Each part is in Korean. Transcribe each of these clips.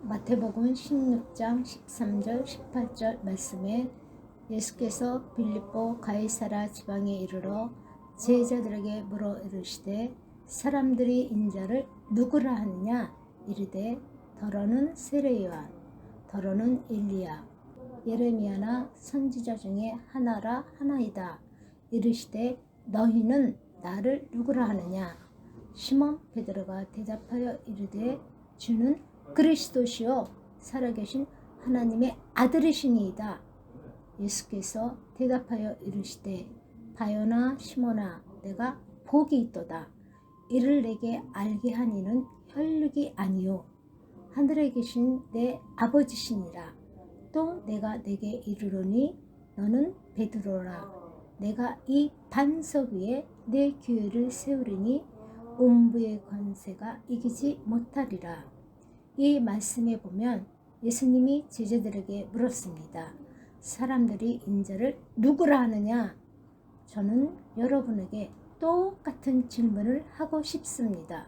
마태복음 16장 13절 18절 말씀에 예수께서 빌립보 가이사라 지방에 이르러 제자들에게 물어 이르시되 사람들이 인자를 누구라 하느냐. 이르되 더러는 세례 요한, 더러는 엘리야, 예레미야나 선지자 중에 하나라 하나이다. 이르시되 너희는 나를 누구라 하느냐. 시몬 베드로가 대답하여 이르되 주는 그리스도시요 살아계신 하나님의 아들이시니이다. 예수께서 대답하여 이르시되 바요나 시몬아, 내가 복이 있도다. 이를 내게 알게 한 이는 혈육이 아니요 하늘에 계신 내 아버지시니라. 또 내가 내게 이르노니 너는 베드로라. 내가 이 반석 위에 내 교회를 세우리니 음부의 권세가 이기지 못하리라. 이 말씀에 보면 예수님이 제자들에게 물었습니다. 사람들이 인자를 누구라 하느냐? 저는 여러분에게 똑같은 질문을 하고 싶습니다.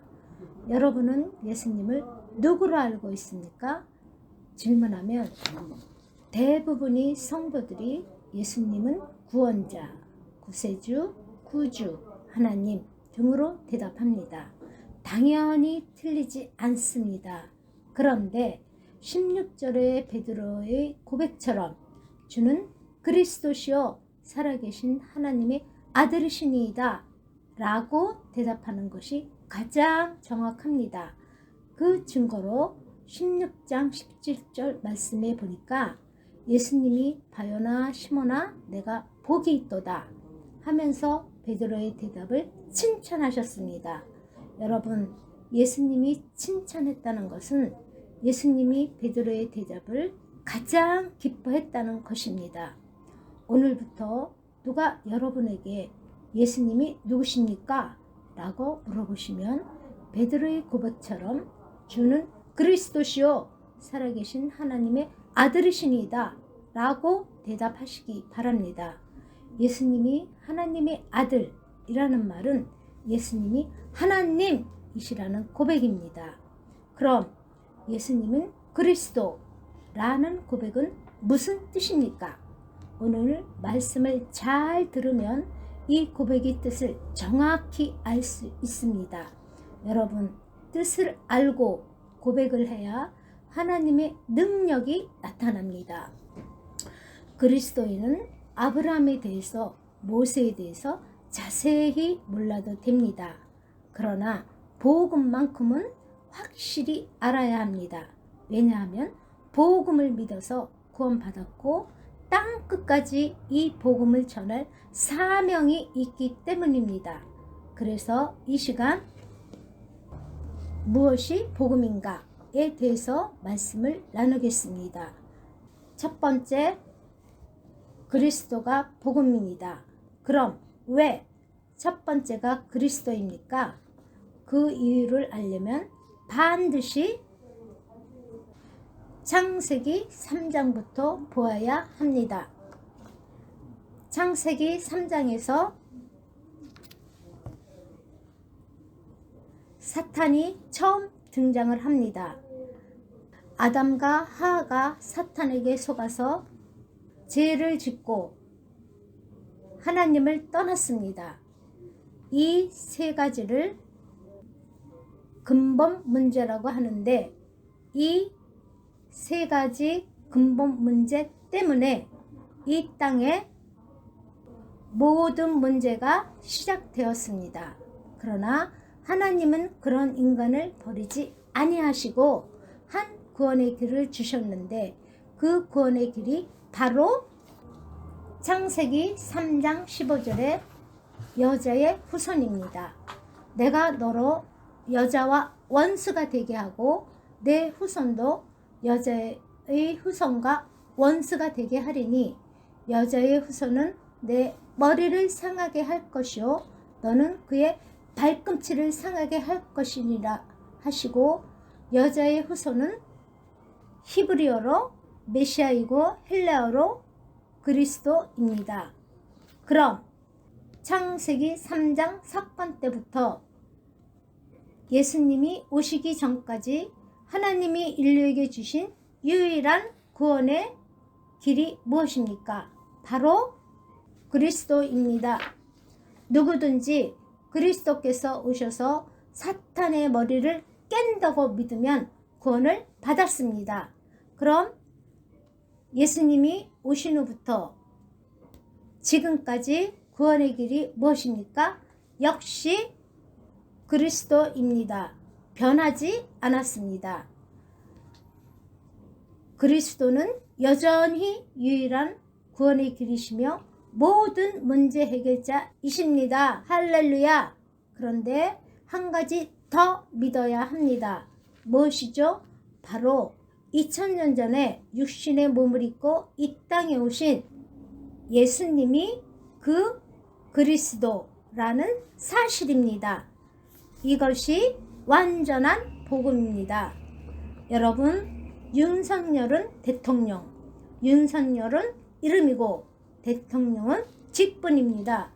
여러분은 예수님을 누구로 알고 있습니까? 질문하면 대부분의 성도들이 예수님은 구원자, 구세주, 구주, 하나님 등으로 대답합니다. 당연히 틀리지 않습니다. 그런데 16절의 베드로의 고백처럼 주는 그리스도시요 살아계신 하나님의 아들이시니이다 라고 대답하는 것이 가장 정확합니다. 그 증거로 16장 17절 말씀에 보니까 예수님이 바요나 시몬아, 내가 복이 있도다 하면서 베드로의 대답을 칭찬하셨습니다. 여러분, 예수님이 칭찬했다는 것은 예수님이 베드로의 대답을 가장 기뻐했다는 것입니다. 오늘부터 누가 여러분에게 예수님이 누구십니까? 라고 물어보시면 베드로의 고백처럼 주는 그리스도시요 살아계신 하나님의 아들이시니이다 라고 대답하시기 바랍니다. 예수님이 하나님의 아들이라는 말은 예수님이 하나님이시라는 고백입니다. 그럼 예수님은 그리스도라는 고백은 무슨 뜻입니까? 오늘 말씀을 잘 들으면 이 고백의 뜻을 정확히 알 수 있습니다. 여러분, 뜻을 알고 고백을 해야 하나님의 능력이 나타납니다. 그리스도인은 아브라함에 대해서, 모세에 대해서 자세히 몰라도 됩니다. 그러나 복음만큼은 확실히 알아야 합니다. 왜냐하면 복음을 믿어서 구원받았고 땅 끝까지 이 복음을 전할 사명이 있기 때문입니다. 그래서 이 시간 무엇이 복음인가에 대해서 말씀을 나누겠습니다. 첫 번째, 그리스도가 복음입니다. 그럼 왜 첫 번째가 그리스도입니까? 그 이유를 알려면 반드시 창세기 3장부터 보아야 합니다. 창세기 3장에서 사탄이 처음 등장을 합니다. 아담과 하하가 사탄에게 속아서 죄를 짓고 하나님을 떠났습니다. 이 세 가지를 근본 문제라고 하는데 이 세 가지 근본 문제 때문에 이 땅에 모든 문제가 시작되었습니다. 그러나 하나님은 그런 인간을 버리지 아니하시고 한 구원의 길을 주셨는데 그 구원의 길이 바로 창세기 3장 15절의 여자의 후손입니다. 내가 너로 여자와 원수가 되게 하고 내 후손도 여자의 후손과 원수가 되게 하리니 여자의 후손은 내 머리를 상하게 할 것이요 너는 그의 발꿈치를 상하게 할 것이니라 하시고 여자의 후손은 히브리어로 메시아이고 헬라어로 그리스도입니다. 그럼 창세기 3장 사건 때부터 예수님이 오시기 전까지 하나님이 인류에게 주신 유일한 구원의 길이 무엇입니까? 바로 그리스도입니다. 누구든지 그리스도께서 오셔서 사탄의 머리를 깬다고 믿으면 구원을 받았습니다. 그럼 예수님이 오신 후부터 지금까지 구원의 길이 무엇입니까? 역시 그리스도입니다. 변하지 않았습니다. 그리스도는 여전히 유일한 구원의 길이시며 모든 문제 해결자이십니다. 할렐루야! 그런데 한 가지 더 믿어야 합니다. 무엇이죠? 바로 2000년 전에 육신의 몸을 입고 이 땅에 오신 예수님이 그 그리스도라는 사실입니다. 이것이 완전한 복음입니다. 여러분, 윤석열은 대통령, 윤석열은 이름이고 대통령은 직분입니다.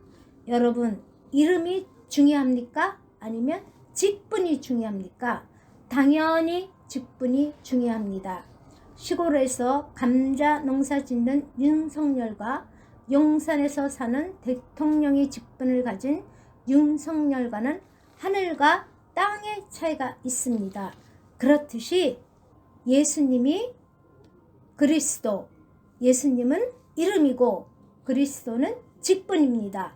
여러분, 이름이 중요합니까? 아니면 직분이 중요합니까? 당연히 직분이 중요합니다. 시골에서 감자 농사 짓는 윤석열과 용산에서 사는 대통령의 직분을 가진 윤석열과는 하늘과 땅의 차이가 있습니다. 그렇듯이 예수님이 그리스도, 예수님은 이름이고 그리스도는 직분입니다.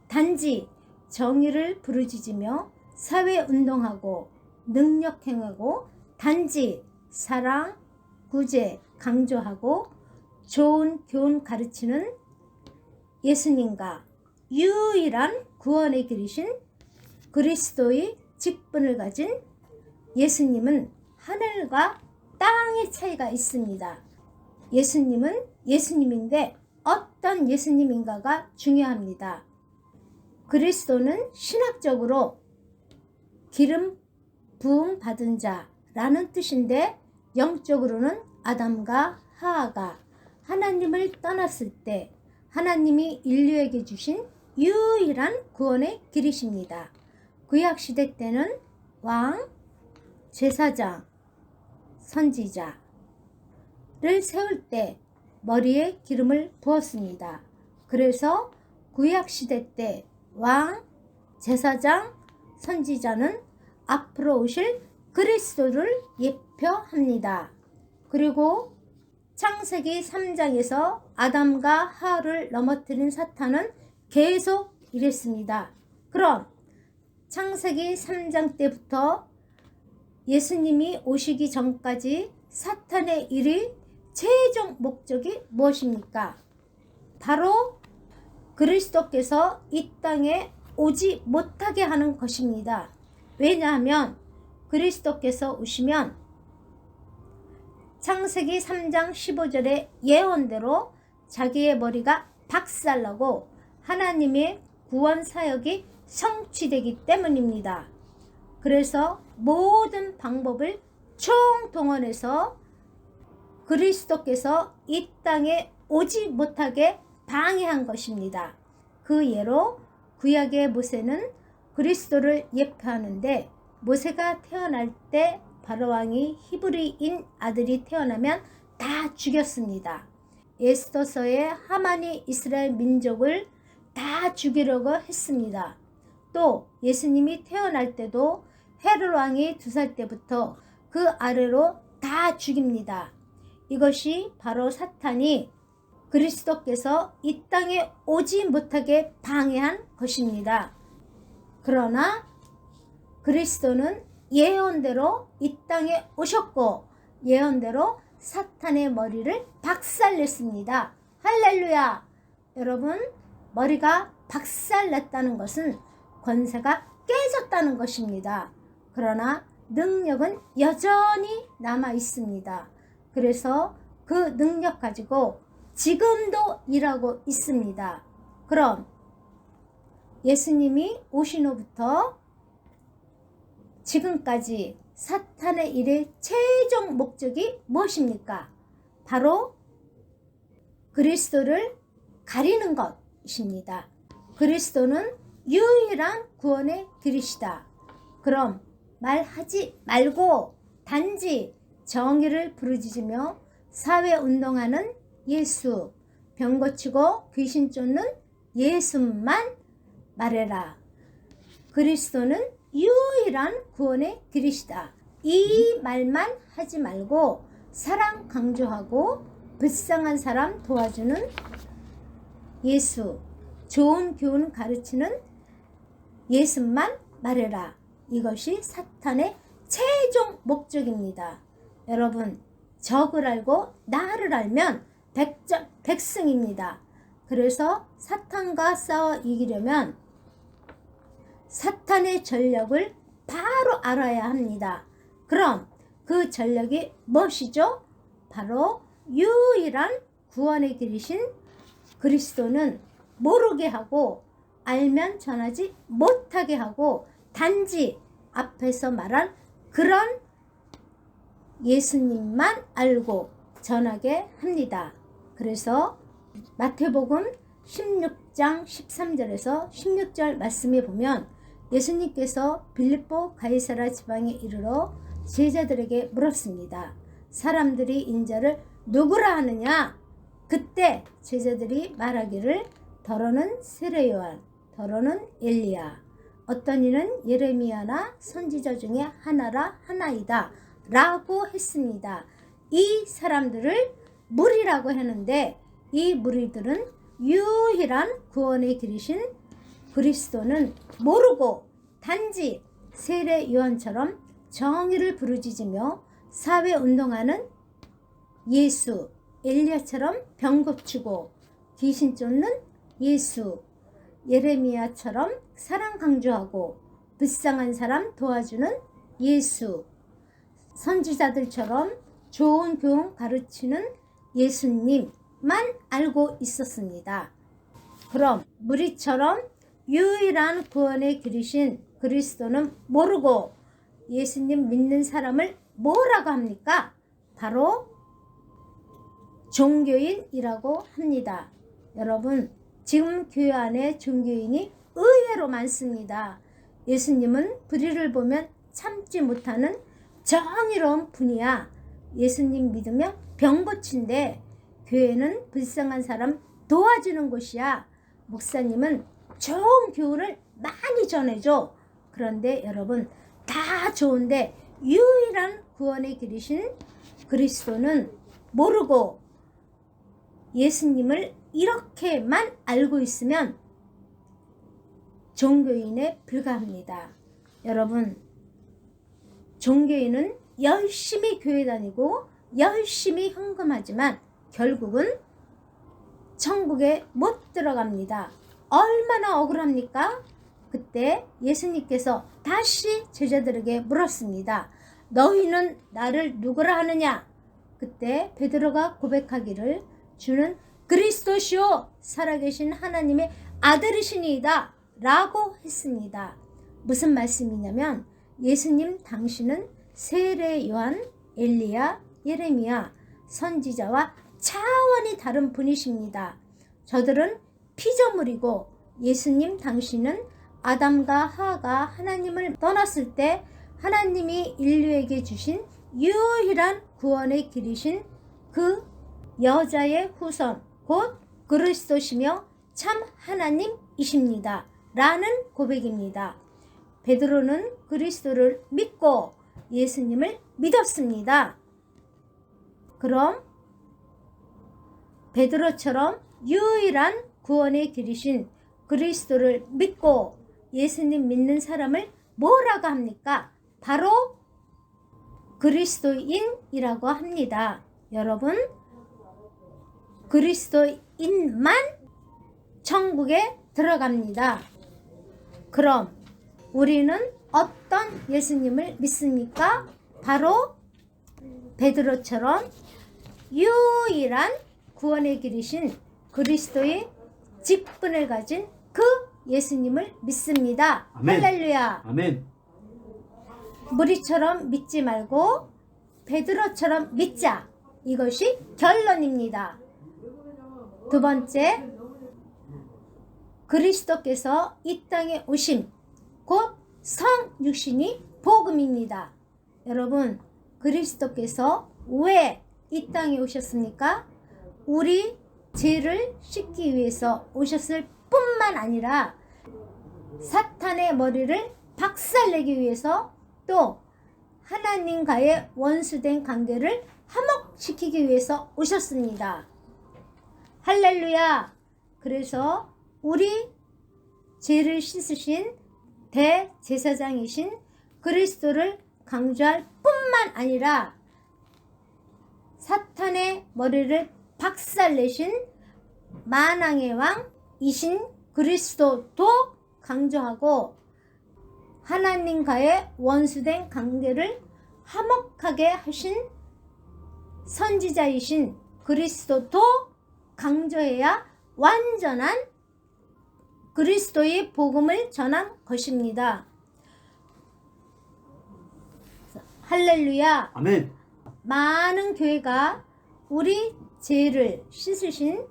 단지 정의를 부르짖으며 사회운동하고 능력행하고 단지 사랑, 구제, 강조하고 좋은 교훈 가르치는 예수님과 유일한 구원의 길이신 그리스도의 직분을 가진 예수님은 하늘과 땅의 차이가 있습니다. 예수님은 예수님인데 어떤 예수님인가가 중요합니다. 그리스도는 신학적으로 기름 부음 받은 자라는 뜻인데 영적으로는 아담과 하하가 하나님을 떠났을 때 하나님이 인류에게 주신 유일한 구원의 길이십니다. 구약시대 때는 왕, 제사장, 선지자를 세울 때 머리에 기름을 부었습니다. 그래서 구약시대 때 왕, 제사장, 선지자는 앞으로 오실 그리스도를 예표합니다. 그리고 창세기 3장에서 아담과 하와를 넘어뜨린 사탄은 계속 이랬습니다. 그럼 창세기 3장 때부터 예수님이 오시기 전까지 사탄의 일이 최종 목적이 무엇입니까? 바로 그리스도께서 이 땅에 오지 못하게 하는 것입니다. 왜냐하면 그리스도께서 오시면 창세기 3장 15절의 예언대로 자기의 머리가 박살나고 하나님의 구원 사역이 성취되기 때문입니다. 그래서 모든 방법을 총동원해서 그리스도께서 이 땅에 오지 못하게 방해한 것입니다. 그 예로 구약의 모세는 그리스도를 예표하는데 모세가 태어날 때 바로왕이 히브리인 아들이 태어나면 다 죽였습니다. 에스더서에 하만이 이스라엘 민족을 다 죽이려고 했습니다. 또 예수님이 태어날 때도 헤롯 왕이 2살 때부터 그 아래로 다 죽입니다. 이것이 바로 사탄이 그리스도께서 이 땅에 오지 못하게 방해한 것입니다. 그러나 그리스도는 예언대로 이 땅에 오셨고 예언대로 사탄의 머리를 박살냈습니다. 할렐루야! 여러분, 머리가 박살났다는 것은 권세가 깨졌다는 것입니다. 그러나 능력은 여전히 남아 있습니다. 그래서 그 능력 가지고 지금도 일하고 있습니다. 그럼 예수님이 오신 후부터 지금까지 사탄의 일의 최종 목적이 무엇입니까? 바로 그리스도를 가리는 것입니다. 그리스도는 유일한 구원의 길이시다. 그럼 말하지 말고 단지 정의를 부르짖으며 사회운동하는 예수, 병 고치고 귀신 쫓는 예수만 말해라. 그리스도는 유일한 구원의 길이시다. 이 말만 하지 말고 사랑 강조하고 불쌍한 사람 도와주는 예수, 좋은 교훈 가르치는 예수만 말해라. 이것이 사탄의 최종 목적입니다. 여러분, 적을 알고 나를 알면 백승입니다. 그래서 사탄과 싸워 이기려면 사탄의 전력을 바로 알아야 합니다. 그럼 그 전력이 무엇이죠? 바로 유일한 구원의 길이신 그리스도는 모르게 하고 알면 전하지 못하게 하고 단지 앞에서 말한 그런 예수님만 알고 전하게 합니다. 그래서 마태복음 16장 13절에서 16절 말씀에 보면 예수님께서 빌립보 가이사라 지방에 이르러 제자들에게 물었습니다. 사람들이 인자를 누구라 하느냐? 그때 제자들이 말하기를 더러는 세례요한, 더러는 엘리야, 어떤 이는 예레미야나 선지자 중에 하나이다 라고 했습니다. 이 사람들을 무리라고 하는데 이 무리들은 유일한 구원의 길이신 그리스도는 모르고 단지 세례 요한처럼 정의를 부르짖으며 사회운동하는 예수, 엘리야처럼 병 고치고 귀신 쫓는 예수, 예레미야처럼 사랑 강조하고 불쌍한 사람 도와주는 예수, 선지자들처럼 좋은 교훈 가르치는 예수님만 알고 있었습니다. 그럼 무리처럼 유일한 구원의 길이신 그리스도는 모르고 예수님 믿는 사람을 뭐라고 합니까? 바로 종교인이라고 합니다. 여러분, 지금 교회 안에 종교인이 의외로 많습니다. 예수님은 불의를 보면 참지 못하는 정의로운 분이야. 예수님 믿으면 병 고친대. 교회는 불쌍한 사람 도와주는 곳이야. 목사님은 좋은 교훈을 많이 전해줘. 그런데 여러분, 다 좋은데 유일한 구원의 길이신 그리스도는 모르고 예수님을 이렇게만 알고 있으면 종교인에 불과합니다. 여러분, 종교인은 열심히 교회 다니고 열심히 헌금하지만 결국은 천국에 못 들어갑니다. 얼마나 억울합니까? 그때 예수님께서 다시 제자들에게 물었습니다. 너희는 나를 누구라 하느냐? 그때 베드로가 고백하기를 주는 그리스도시요 살아계신 하나님의 아들이시니이다 라고 했습니다. 무슨 말씀이냐면 예수님 당신은 세례 요한, 엘리야, 예레미야, 선지자와 차원이 다른 분이십니다. 저들은 피조물이고 예수님 당신은 아담과 하와가 하나님을 떠났을 때 하나님이 인류에게 주신 유일한 구원의 길이신 그 여자의 후손 곧 그리스도시며 참 하나님이십니다 라는 고백입니다. 베드로는 그리스도를 믿고 예수님을 믿었습니다. 그럼 베드로처럼 유일한 구원의 길이신 그리스도를 믿고 예수님 믿는 사람을 뭐라고 합니까? 바로 그리스도인이라고 합니다. 여러분, 그리스도인만 천국에 들어갑니다. 그럼 우리는 어떤 예수님을 믿습니까? 바로 베드로처럼 유일한 구원의 길이신 그리스도의 직분을 가진 그 예수님을 믿습니다. 아멘. 할렐루야. 아멘. 무리처럼 믿지 말고 베드로처럼 믿자. 이것이 결론입니다. 두 번째, 그리스도께서 이 땅에 오심 곧 성육신이 복음입니다. 여러분, 그리스도께서 왜 이 땅에 오셨습니까? 우리 죄를 씻기 위해서 오셨을 뿐만 아니라 사탄의 머리를 박살내기 위해서, 또 하나님과의 원수된 관계를 화목시키기 위해서 오셨습니다. 할렐루야. 그래서 우리 죄를 씻으신 대제사장이신 그리스도를 강조할 뿐만 아니라 사탄의 머리를 박살내신 만왕의 왕이신 그리스도도 강조하고, 하나님과의 원수된 관계를 화목하게 하신 선지자이신 그리스도도 강조해야 완전한 그리스도의 복음을 전한 것입니다. 할렐루야. 아멘. 많은 교회가 우리 죄를 씻으신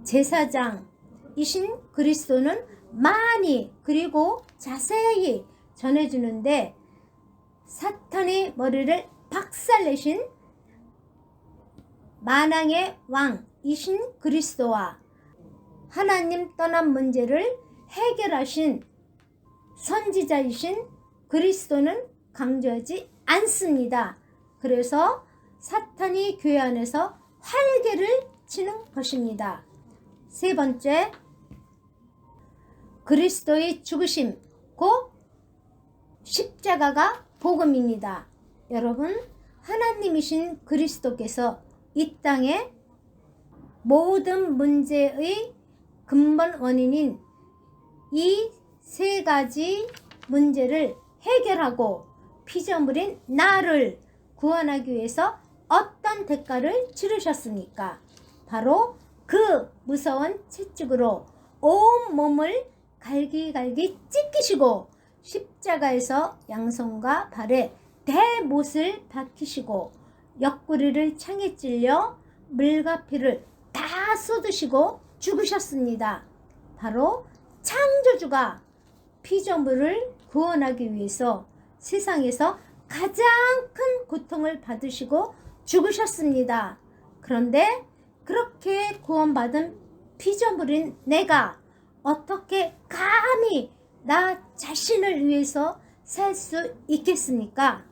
제사장이신 그리스도는 많이 그리고 자세히 전해주는데, 사탄의 머리를 박살내신 만왕의 왕이신 그리스도와 하나님 떠난 문제를 해결하신 선지자이신 그리스도는 강조하지 않습니다. 그래서 사탄이 교회 안에서 활개를 치는 것입니다. 세 번째, 그리스도의 죽으심, 곧 십자가가 복음입니다. 여러분, 하나님이신 그리스도께서 이 땅에 모든 문제의 근본 원인인 이 세 가지 문제를 해결하고 피조물인 나를 구원하기 위해서 어떤 대가를 치르셨습니까? 바로 그 무서운 채찍으로 온 몸을 갈기갈기 찢기시고 십자가에서 양손과 발에 대못을 박히시고 옆구리를 창에 찔려 물과 피를 다 쏟으시고 죽으셨습니다. 바로 창조주가 피조물을 구원하기 위해서 세상에서 가장 큰 고통을 받으시고 죽으셨습니다. 그런데 그렇게 구원받은 피조물인 내가 어떻게 감히 나 자신을 위해서 살 수 있겠습니까?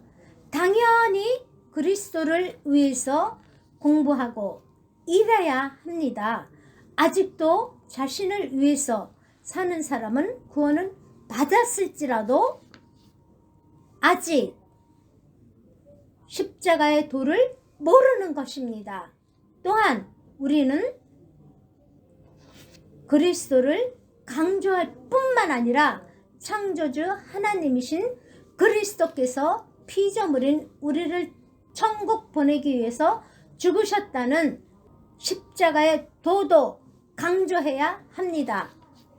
당연히 그리스도를 위해서 공부하고 일해야 합니다. 아직도 자신을 위해서 사는 사람은 구원은 받았을지라도 아직 십자가의 도를 모르는 것입니다. 또한 우리는 그리스도를 강조할 뿐만 아니라 창조주 하나님이신 그리스도께서 피조물인 우리를 천국 보내기 위해서 죽으셨다는 십자가의 도도 강조해야 합니다.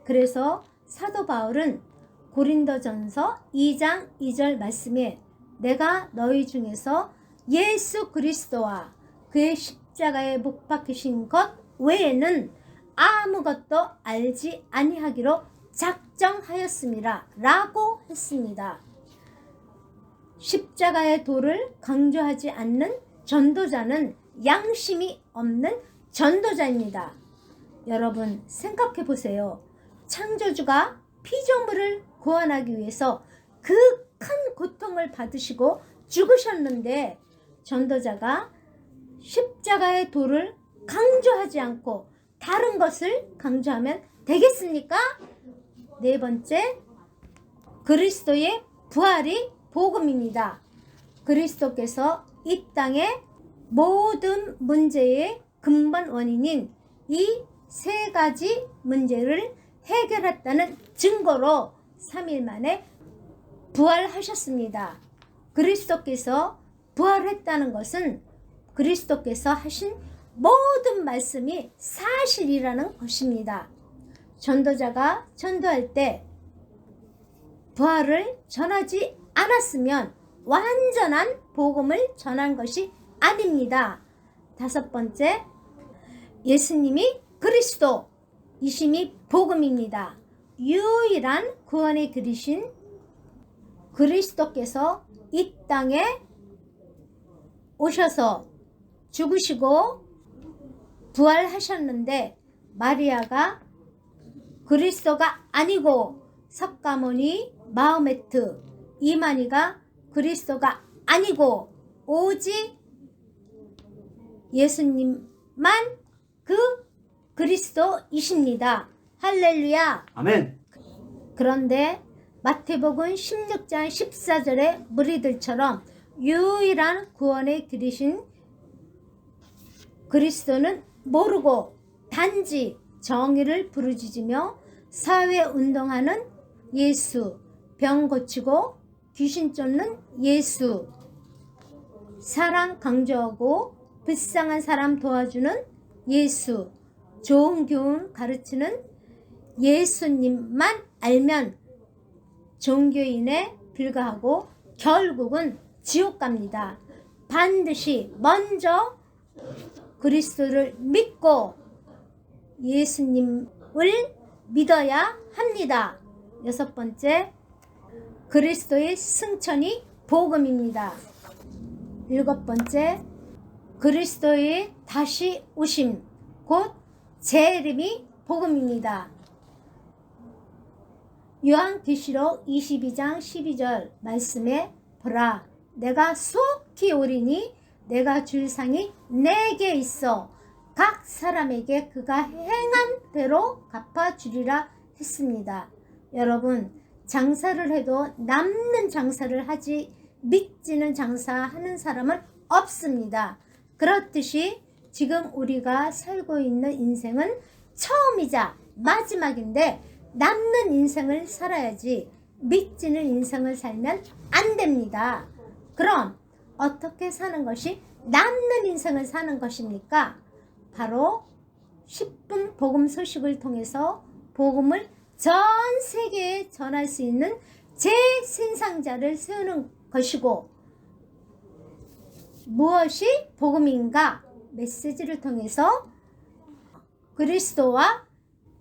그래서 사도 바울은 고린도전서 2장 2절 말씀에 내가 너희 중에서 예수 그리스도와 그의 십자가에 못 박히신 것 외에는 아무것도 알지 아니하기로 작정하였습니다. 라고 했습니다. 십자가의 도를 강조하지 않는 전도자는 양심이 없는 전도자입니다. 여러분 생각해 보세요. 창조주가 피조물을 구원하기 위해서 그 큰 고통을 받으시고 죽으셨는데 전도자가 십자가의 도를 강조하지 않고 다른 것을 강조하면 되겠습니까? 네 번째, 그리스도의 부활이 복음입니다. 그리스도께서 이 땅의 모든 문제의 근본 원인인 이 세 가지 문제를 해결했다는 증거로 3일 만에 부활하셨습니다. 그리스도께서 부활했다는 것은 그리스도께서 하신 모든 말씀이 사실이라는 것입니다. 전도자가 전도할 때 부활을 전하지 않았으면 완전한 복음을 전한 것이 아닙니다. 다섯 번째, 예수님이 그리스도이심이 복음입니다. 유일한 구원의 그리신 그리스도께서 이 땅에 오셔서 죽으시고 부활하셨는데 마리아가 그리스도가 아니고 석가모니, 마호메트, 이만희가 그리스도가 아니고 오직 예수님만 그 그리스도이십니다. 할렐루야. 아멘. 그런데 마태복음 16장 14절의 무리들처럼 유일한 구원의 길이신 그리스도는 모르고 단지 정의를 부르짖으며 사회운동하는 예수, 병 고치고 귀신 쫓는 예수, 사랑 강조하고 불쌍한 사람 도와주는 예수, 좋은 교훈 가르치는 예수님만 알면 종교인에 불과하고 결국은 지옥 갑니다. 반드시 먼저 그리스도를 믿고 예수님을 믿어야 합니다. 6번째, 그리스도의 승천이 복음입니다. 7번째, 그리스도의 다시 오심, 곧 재림이 복음입니다. 요한계시록 22장 12절 말씀에 보라, 내가 속히 오리니 내가 줄 상이 내게 있어 각 사람에게 그가 행한 대로 갚아주리라 했습니다. 여러분, 장사를 해도 남는 장사를 하지 믿지는 장사하는 사람은 없습니다. 그렇듯이 지금 우리가 살고 있는 인생은 처음이자 마지막인데 남는 인생을 살아야지 믿지는 인생을 살면 안 됩니다. 그럼 어떻게 사는 것이 남는 인생을 사는 것입니까? 바로 10분 복음 소식을 통해서 복음을 전 세계에 전할 수 있는 재생산자를 세우는 것이고, 무엇이 복음인가? 메시지를 통해서 그리스도와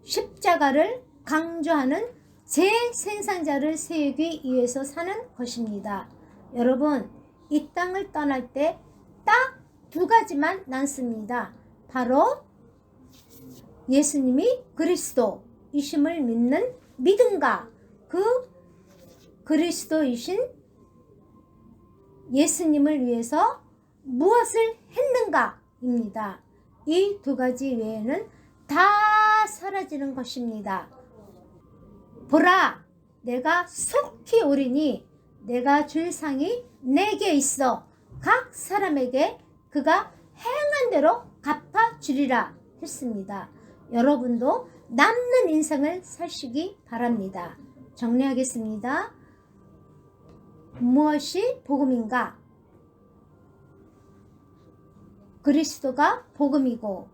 십자가를 강조하는 재생산자를 세우기 위해서 사는 것입니다. 여러분, 이 땅을 떠날 때 딱 2가지만 남습니다. 바로 예수님이 그리스도이심을 믿는 믿음과 그 그리스도이신 예수님을 위해서 무엇을 했는가입니다. 이 2가지 외에는 다 사라지는 것입니다. 보라, 내가 속히 오리니 내가 줄 상이 내게 있어 각 사람에게 그가 행한 대로 갚아주리라 했습니다. 여러분도 남는 인생을 사시기 바랍니다. 정리하겠습니다. 무엇이 복음인가? 그리스도가 복음이고,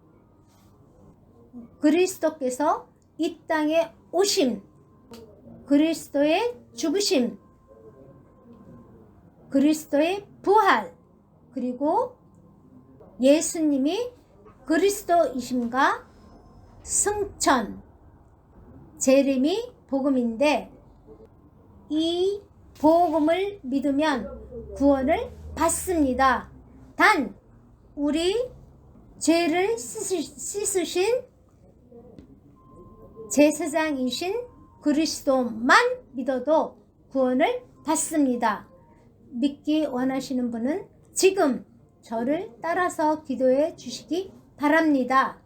그리스도께서 이 땅에 오심, 그리스도의 죽으심, 그리스도의 부활, 그리고 예수님이 그리스도이심과 승천, 재림이 복음인데, 이 복음을 믿으면 구원을 받습니다. 단 우리 죄를 씻으신 제사장이신 그리스도만 믿어도 구원을 받습니다. 믿기 원하시는 분은 지금 저를 따라서 기도해 주시기 바랍니다.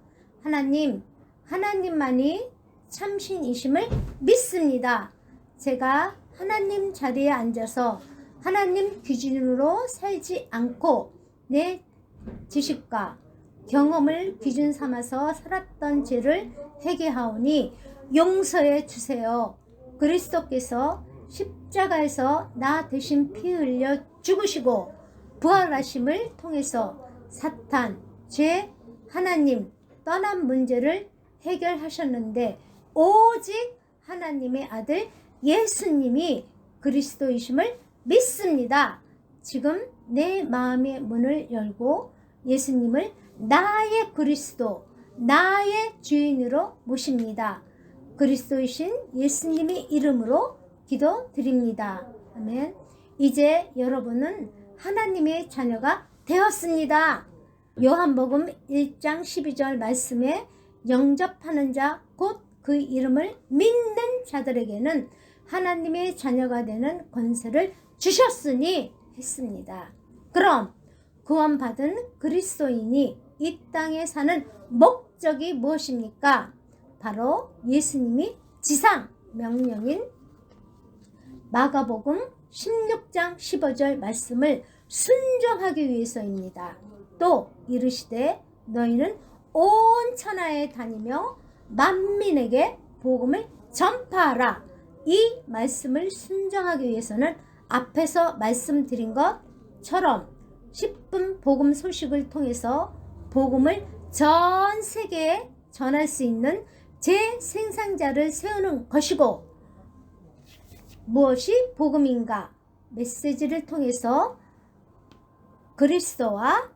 하나님만이 참신이심을 믿습니다. 제가 하나님 자리에 앉아서 하나님 기준으로 살지 않고 내 지식과 경험을 기준 삼아서 살았던 죄를 회개하오니 용서해 주세요. 그리스도께서 십자가에서 나 대신 피 흘려 죽으시고 부활하심을 통해서 사탄, 죄, 하나님 떠난 문제를 해결하셨는데, 오직 하나님의 아들 예수님이 그리스도이심을 믿습니다. 지금 내 마음의 문을 열고 예수님을 나의 그리스도, 나의 주인으로 모십니다. 그리스도이신 예수님의 이름으로 기도드립니다. 아멘. 이제 여러분은 하나님의 자녀가 되었습니다. 요한복음 1장 12절 말씀에 영접하는 자 곧 그 이름을 믿는 자들에게는 하나님의 자녀가 되는 권세를 주셨으니 했습니다. 그럼 구원받은 그리스도인이 이 땅에 사는 목적이 무엇입니까? 바로 예수님이 지상 명령인 마가복음 16장 15절 말씀을 순종하기 위해서입니다. 또 이르시되 너희는 온 천하에 다니며 만민에게 복음을 전파하라. 이 말씀을 순종하기 위해서는 앞에서 말씀드린 것처럼 10분 복음 소식을 통해서 복음을 전 세계에 전할 수 있는 재생산자를 세우는 것이고, 무엇이 복음인가? 메시지를 통해서 그리스도와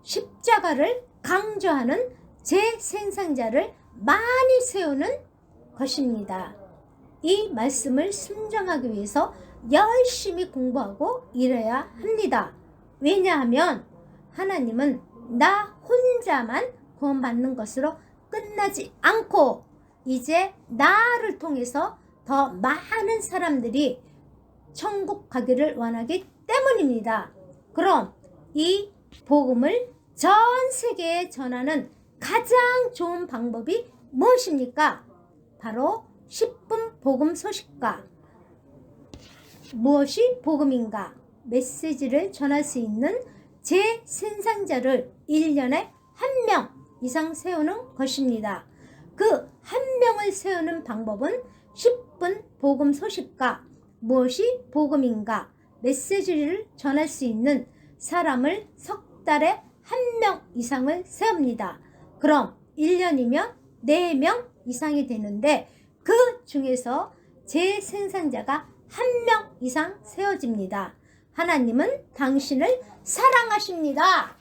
십자가를 강조하는 재생산자를 많이 세우는 것입니다. 이 말씀을 순종하기 위해서 열심히 공부하고 일해야 합니다. 왜냐하면 하나님은 나 혼자만 구원받는 것으로 끝나지 않고 이제 나를 통해서 더 많은 사람들이 천국 가기를 원하기 때문입니다. 그럼 이 복음을 전 세계에 전하는 가장 좋은 방법이 무엇입니까? 바로 10분 복음 소식과 무엇이 복음인가? 메시지를 전할 수 있는 재생산자를 1년에 1명 이상 세우는 것입니다. 그 한 명을 세우는 방법은 10분 복음 소식과 무엇이 복음인가? 메시지를 전할 수 있는 사람을 석 달에 1명 이상을 세웁니다. 그럼 1년이면 4명 이상이 되는데 그 중에서 재생산자가 1명 이상 세워집니다. 하나님은 당신을 사랑하십니다.